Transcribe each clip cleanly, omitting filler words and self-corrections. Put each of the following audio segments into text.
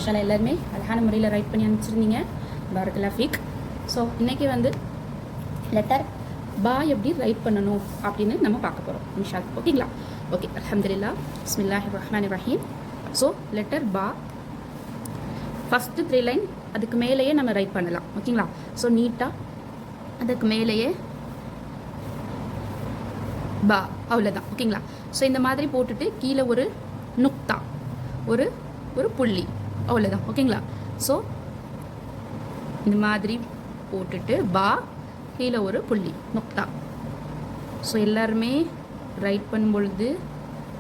மாஷால்லா எல்லாருமே அழகான முறையில் ரைட் பண்ணி அனுப்பிச்சிருந்தீங்க. பாரக்கல்லாஹ் ஃபீக். ஸோ இன்றைக்கி வந்து லெட்டர் பா எப்படி ரைட் பண்ணணும் அப்படின்னு நம்ம பார்க்க போகிறோம் இன்ஷா அல்லாஹ். ஓகேங்களா? ஓகே, அல்ஹம்துலில்லாஹ், பிஸ்மில்லாஹிர் ரஹ்மானிர் ரஹீம். ஸோ லெட்டர் பா ஃபஸ்ட்டு 3 லைன் அதுக்கு மேலேயே நம்ம ரைட் பண்ணலாம். ஓகேங்களா? ஸோ நீட்டாக அதுக்கு மேலேயே பா, அவ்வளோதான். ஓகேங்களா? ஸோ இந்த மாதிரி போட்டுட்டு கீழே ஒரு நுக்தா, ஒரு ஒரு புள்ளி, அவ்வளோதான். ஓகேங்களா? ஸோ இந்த மாதிரி போட்டுட்டு பா, கீழே ஒரு புள்ளி, நுக்தா. ஸோ எல்லாருமே ரைட் பண்ணும் பொழுது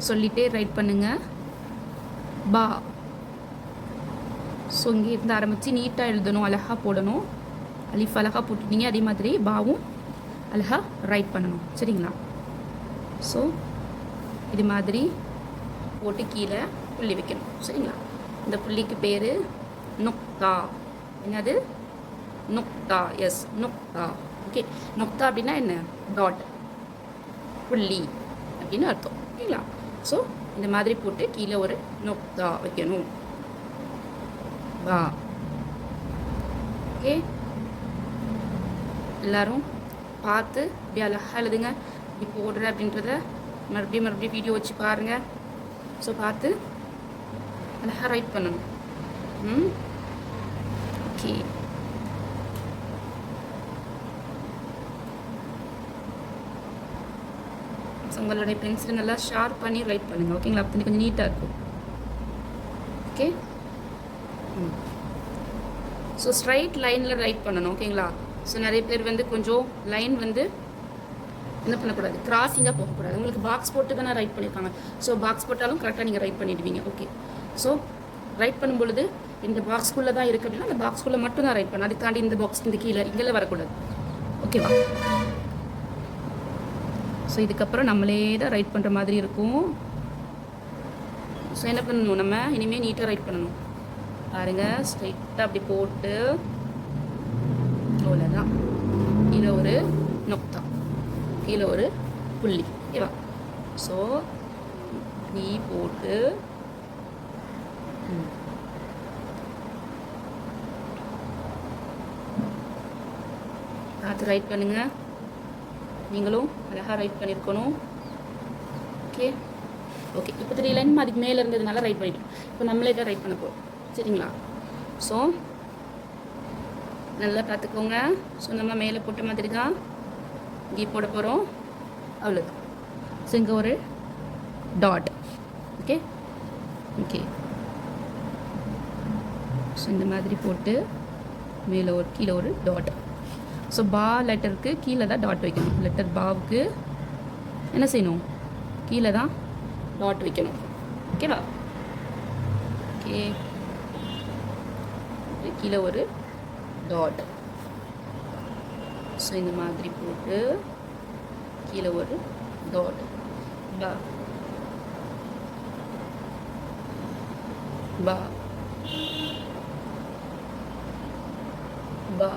சொல்லிகிட்டே ரைட் பண்ணுங்கள். பா. ஸோ இங்கே இருந்து ஆரம்பித்து நீட்டாக எழுதணும், அழகாக போடணும். அலிஃப் அழகாக போட்டுட்டீங்க, அதே மாதிரி பாவும் அழகாக ரைட் பண்ணணும். சரிங்களா? ஸோ இது மாதிரி போட்டு கீழே புள்ளி வைக்கணும். சரிங்களா? இந்த புள்ளிக்கு பேர் நுக்தா. என்னது? நுக்தா. எஸ், நுக்தா. ஓகே, நுக்தா அப்படின்னா என்ன? டாட், புள்ளி அப்படின்னு அர்த்தம். ஓகேங்களா? ஸோ இந்த மாதிரி போட்டு கீழே ஒரு நுக்தா வைக்கணும். வா. ஓகே, எல்லாரும் பார்த்து இப்படி அழகாக எழுதுங்க. இப்படி போடுற அப்படின்றத மறுபடியும் வீடியோ வச்சு பாருங்கள். ஸோ பார்த்து அழகாக ரைட் பண்ணணும். ஓகே, உங்களுடைய பென்சிலை நல்லா ஷார்ப் பண்ணி ரைட் பண்ணுங்கள். ஓகேங்களா? அப்போ கொஞ்சம் நீட்டாக இருக்கும். ஓகே, ஸோ ஸ்ட்ரைட் லைனில் ரைட் பண்ணணும். ஓகேங்களா? ஸோ நிறைய பேர் வந்து கொஞ்சம் லைன் வந்து என்ன பண்ணக்கூடாது, கிராஸிங்காக போகக்கூடாது. உங்களுக்கு பாக்ஸ் போட்டு தானே ரைட் பண்ணியிருக்காங்க. ஸோ பாக்ஸ் போட்டாலும் கரெக்டாக நீங்கள் ரைட் பண்ணிடுவீங்க. ஓகே, ஸோ ரைட் பண்ணும் பொழுது இந்த பாக்ஸ்குள்ளே தான் இருக்குது அப்படின்னா அந்த பாக்ஸ்குள்ளே மட்டும் தான் ரைட் பண்ணணும். அதை தாண்டி இந்த பாக்ஸ் இந்த கீழே இங்கெல்லாம் வரக்கூடாது. ஓகேவா? ஸோ இதுக்கப்புறம் நம்மளே தான் ரைட் பண்ணுற மாதிரி இருக்கும். ஸோ என்ன பண்ணணும், நம்ம இனிமேல் நீட்டாக ரைட் பண்ணணும். பாருங்கள், ஸ்ட்ரைட்டாக அப்படி போட்டு அவ்வளோதான். கீழே ஒரு நுக்தா, கீழே ஒரு புள்ளி. ஓகேவா? ஸோ நீ போட்டு பார்த்து ரைட் பண்ணுங்கள். நீங்களும் அழகாக ரைட் பண்ணியிருக்கணும். ஓகே ஓகே, இப்போ 3 லைன் அதுக்கு மேலே இருந்ததுனால ரைட் பண்ணிட்டோம். இப்போ நம்மளே தான் ரைட் பண்ண போகிறோம். சரிங்களா? ஸோ நல்லா பார்த்துக்கோங்க. ஸோ நம்ம மேலே போட்ட மாதிரி தான் இங்கே போட போகிறோம். அவ்வளோதான். ஸோ இங்கே ஒரு டாட். ஓகே ஓகே, ஸோ இந்த மாதிரி போட்டு மேலே ஒரு கீழே ஒரு டாட். ஸோ பா லெட்டருக்கு கீழே தான் டாட் வைக்கணும். லெட்டர் பாவுக்கு என்ன செய்யணும்? கீழே தான் டாட் வைக்கணும். ஓகேவா? ஓகே, கீழே ஒரு டாட். ஸோ இந்த மாதிரி போட்டு கீழே ஒரு டாட். பா பா பா.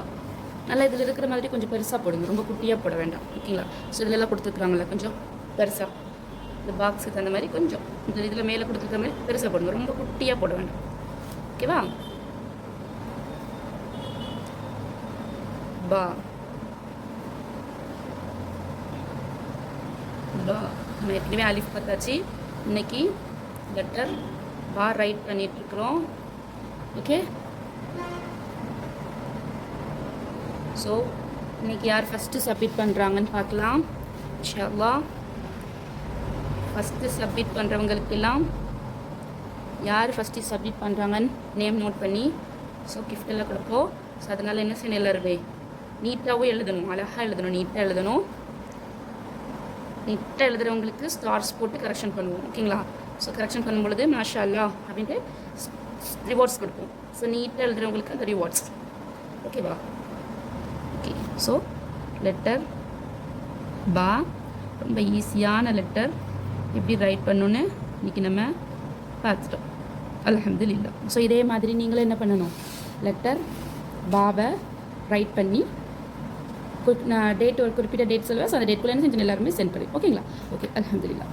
நல்லா இதில் இருக்கிற மாதிரி கொஞ்சம் பெருசாக போடுங்க, ரொம்ப குட்டியாக போட வேண்டாம். ஓகேங்களா? ஸோ இதிலெல்லாம் கொடுத்துருக்குறாங்களா, கொஞ்சம் பெருசாக இந்த பாக்ஸுக்கு அந்த மாதிரி கொஞ்சம் இந்த இதில் மேலே கொடுத்துருக்க மாதிரி பெருசாக போடுங்க, ரொம்ப குட்டியாக போட வேண்டாம். ஓகேவா? பா பா. நம்ம ஏற்கனவே அலிஃப் பார்த்தாச்சு. இன்னைக்கு லெட்டர் பா ரைட் பண்ணிகிட்ருக்குறோம். ஓகே, ஸோ இன்றைக்கி யார் ஃபஸ்ட்டு சப்மிட் பண்ணுறாங்கன்னு பார்க்கலாம் இன்ஷா அல்லாஹ். ஃபஸ்ட்டு சப்மிட் பண்ணுறவங்களுக்கெல்லாம் யார் ஃபஸ்ட்டு சப்மிட் பண்ணுறாங்கன்னு நேம் நோட் பண்ணி ஸோ கிஃப்டெல்லாம் கொடுப்போம். ஸோ அதனால் என்ன செய்யணும், எல்லாருமே நீட்டாகவும் எழுதணும், அழகாக எழுதணும், நீட்டாக எழுதணும். நீட்டாக எழுதுகிறவங்களுக்கு ஸ்டார்ஸ் போட்டு கரெக்ஷன் பண்ணுவோம். ஓகேங்களா? ஸோ கரெக்ஷன் பண்ணும்பொழுது மாஷா அல்லாஹ் அப்படின்ட்டு ரிவார்ட்ஸ் கொடுப்போம். ஸோ நீட்டாக எழுதுகிறவங்களுக்கு அந்த ரிவார்ட்ஸ். ஓகேவா? ஓகே, ஸோ லெட்டர் பா ரொம்ப ஈஸியான லெட்டர், எப்படி ரைட் பண்ணணுன்னு இன்றைக்கி நம்ம பார்த்துட்டோம். அல்ஹம்துலில்லாஹ். ஸோ இதே மாதிரி நீங்களும் என்ன பண்ணணும், லெட்டர் பாவை ரைட் பண்ணி டேட், ஒரு குறிப்பிட்ட டேட் சொல்லுவேன். ஸோ அந்த டேட்குள்ளே என்ன செஞ்சு எல்லாருமே சென்ட் பண்ணி. ஓகேங்களா? ஓகே, அல்ஹம்துலில்லாஹ்.